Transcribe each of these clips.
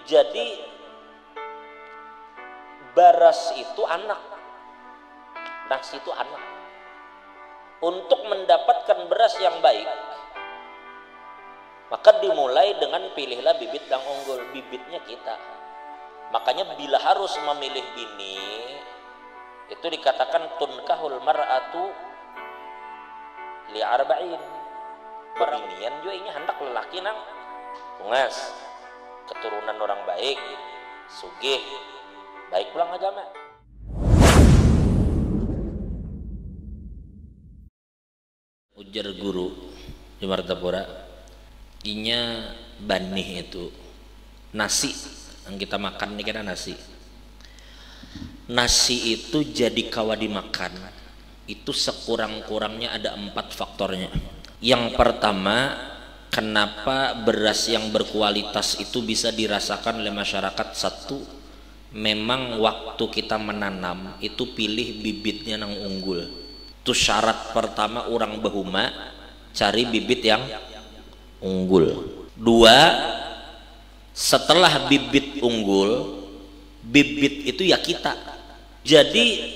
Jadi baras itu anak, nasi itu anak. Untuk mendapatkan beras yang baik, maka dimulai dengan pilihlah bibit yang unggul, bibitnya kita. Makanya bila harus memilih bini, itu dikatakan tunkahul mar'atu li arba'in. Bebinian juga ini hendak lelaki nang ungas, keturunan orang baik, sugih, baik pulang agama. Ujar guru di Martapura, inya banih itu nasi yang kita makan ini kan nasi itu jadi kawa dimakan itu sekurang-kurangnya ada 4 faktornya. Yang pertama, kenapa beras yang berkualitas itu bisa dirasakan oleh masyarakat? Satu, memang waktu kita menanam itu pilih bibitnya yang unggul. Itu syarat pertama orang bahuma, cari bibit yang unggul. 2, setelah bibit unggul, bibit itu ya kita. Jadi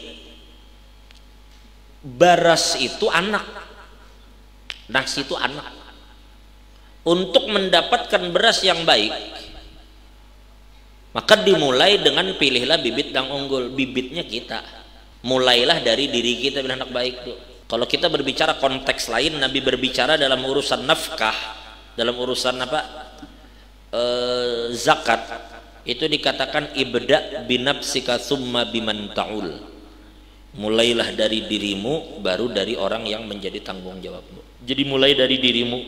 baras itu anak, nasi itu anak. Untuk mendapatkan beras yang baik, maka dimulai dengan pilihlah bibit yang unggul, bibitnya kita. Mulailah dari diri kita bila anak baik tuh. Kalau kita berbicara konteks lain, Nabi berbicara dalam urusan nafkah, dalam urusan apa? Zakat. Itu dikatakan ibda binafsika summa biman ta'ul. Mulailah dari dirimu, baru dari orang yang menjadi tanggung jawabmu. Jadi mulai dari dirimu.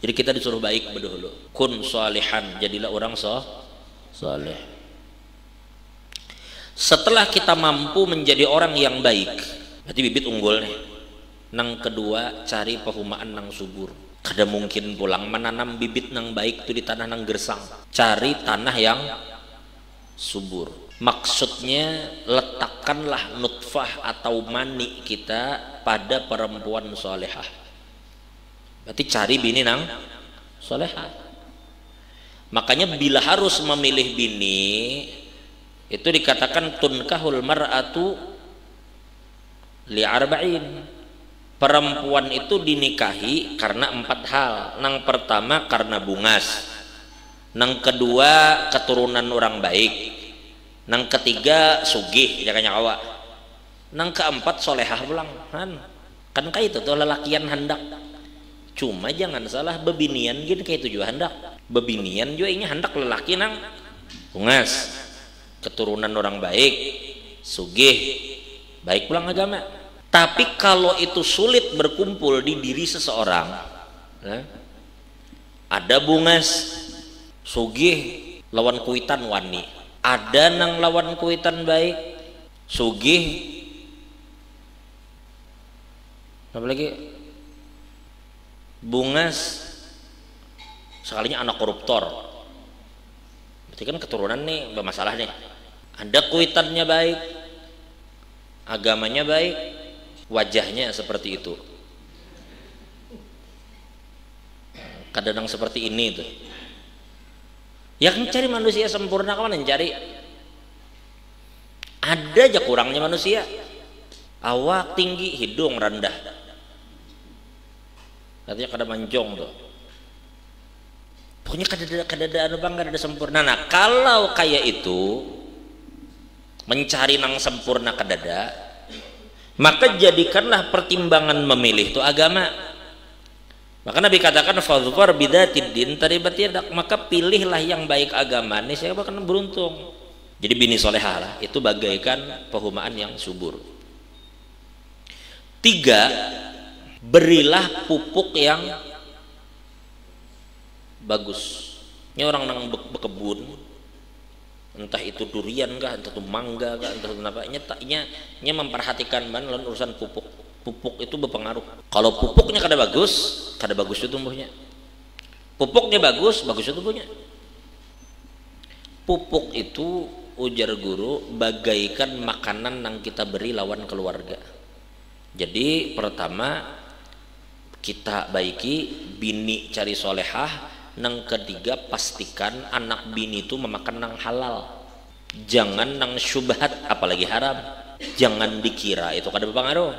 Jadi kita disuruh baik dahulu. Kun sholihan, jadilah orang soleh. Setelah kita mampu menjadi orang yang baik, berarti bibit unggul nih. Nang kedua, cari pehumaan nang subur. Kada mungkin pulang menanam bibit nang baik itu di tanah nang gersang. Cari tanah yang subur. Maksudnya letakkanlah nutfah atau mani kita pada perempuan solehah. Berarti cari bini nang solehah. Makanya bila harus memilih bini, itu dikatakan tunkahul mar'atu li arba'in. Perempuan itu dinikahi karena 4 hal. Nang pertama karena bungas, nang kedua keturunan orang baik, nang ketiga sugih jangan nyawa, nang keempat solehah pulang kan kayak itu tuh lelakian hendak. Cuma jangan salah, bebinian gini kayak itu juga hendak. Bebinian juga ini hendak lelaki nang bungas, keturunan orang baik, sugih, baik pulang agama. Tapi kalau itu sulit berkumpul di diri seseorang, ada bungas, sugih, lawan kuitan wani, ada nang lawan kuitan baik, sugih, apa lagi, bungas, sekalinya anak koruptor. Berarti kan keturunan nih bermasalah nih. Ada kuitannya baik, agamanya baik, wajahnya seperti itu. Kadang seperti ini tuh. Yang cari manusia sempurna kawan yang cari. Ada aja kurangnya manusia. Awak tinggi, hidung rendah. Artinya kada manjong tuh. Pokoknya kada ada sempurna. Nah, kalau kayak itu mencari nang sempurna kadada, maka jadikanlah pertimbangan memilih itu agama. Maka Nabi katakan fadhfar bidzatid din taribat yadak, maka pilihlah yang baik agama, nih saya akan beruntung. Jadi bini solehah lah, itu bagaikan pehumaan yang subur. 3, berilah pupuk yang bagus. Ini orang nang bekebun, entah itu durian kah, entah itu mangga kah, entah itu apa, nya memperhatikan banget urusan pupuk. Pupuk itu berpengaruh. Kalau pupuknya kada bagus itu tumbuhnya. Pupuknya bagus itu tumbuhnya. Pupuk itu ujar guru bagaikan makanan yang kita beri lawan keluarga. Jadi pertama kita baiki bini cari solehah, Nang ketiga, pastikan anak bini itu memakan nang halal, jangan nang syubhat apalagi haram, jangan dikira itu kada berpengaruh.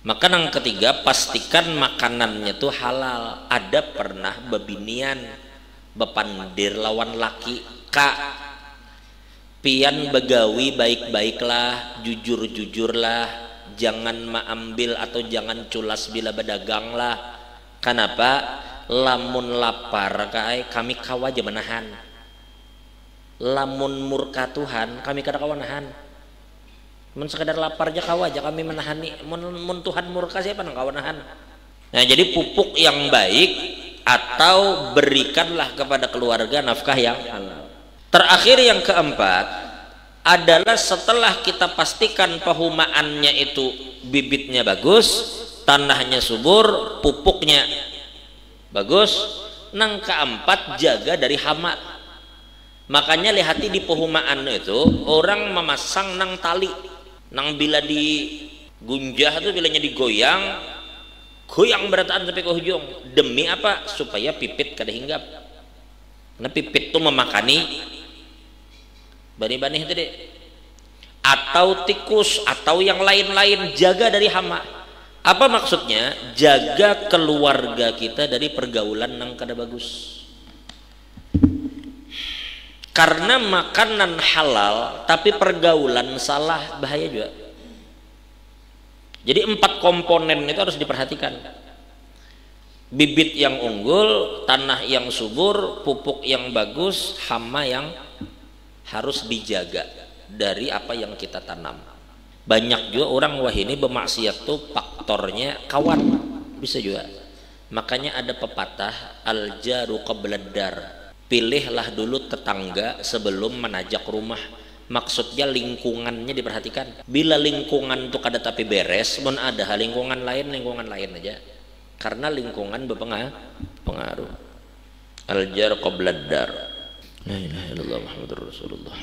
Maka nang ketiga, pastikan makanannya tuh halal. Ada pernah bebinian bepandir lawan laki, kak pian begawi baik-baiklah, jujur-jujurlah, jangan maambil atau jangan culas bila berdagang lah. Kenapa? Lamun lapar kami kawa aja menahan, lamun murka Tuhan kami kada kawa nahan. Mun sekedar lapar aja kawa aja kami menahan nih. Mun Tuhan murka siapa nang kawa nahan. Nah jadi pupuk yang baik atau berikanlah kepada keluarga nafkah yang halal. Terakhir yang keempat adalah setelah kita pastikan pehumaannya itu bibitnya bagus, tanahnya subur, pupuknya bagus. Nang keempat, jaga dari hama. Makanya lihati di pehumaan itu orang memasang nang tali, nang bila digunjah tuh bilanya digoyang, goyang berataan sampai ke ujung. Demi apa? Supaya pipit kada hinggap. Nah pipit tuh memakani bani-bani itu deh, atau tikus atau yang lain-lain. Jaga dari hama. Apa maksudnya? Jaga keluarga kita dari pergaulan yang kada bagus. Karena makanan halal tapi pergaulan salah, bahaya juga. Jadi 4 komponen itu harus diperhatikan. Bibit yang unggul, tanah yang subur, pupuk yang bagus, hama yang harus dijaga dari apa yang kita tanam. Banyak juga orang wah ini bermaksiat tuh faktornya kawan, bisa juga. Makanya ada pepatah al jaru qablad dar, pilihlah dulu tetangga sebelum menajak rumah. Maksudnya lingkungannya diperhatikan. Bila lingkungan tuh kada tapi beres, mun ada lingkungan lain aja, karena lingkungan berpengaruh. Al jar qablad dar. La ilaha illallah Muhammadur Rasulullah.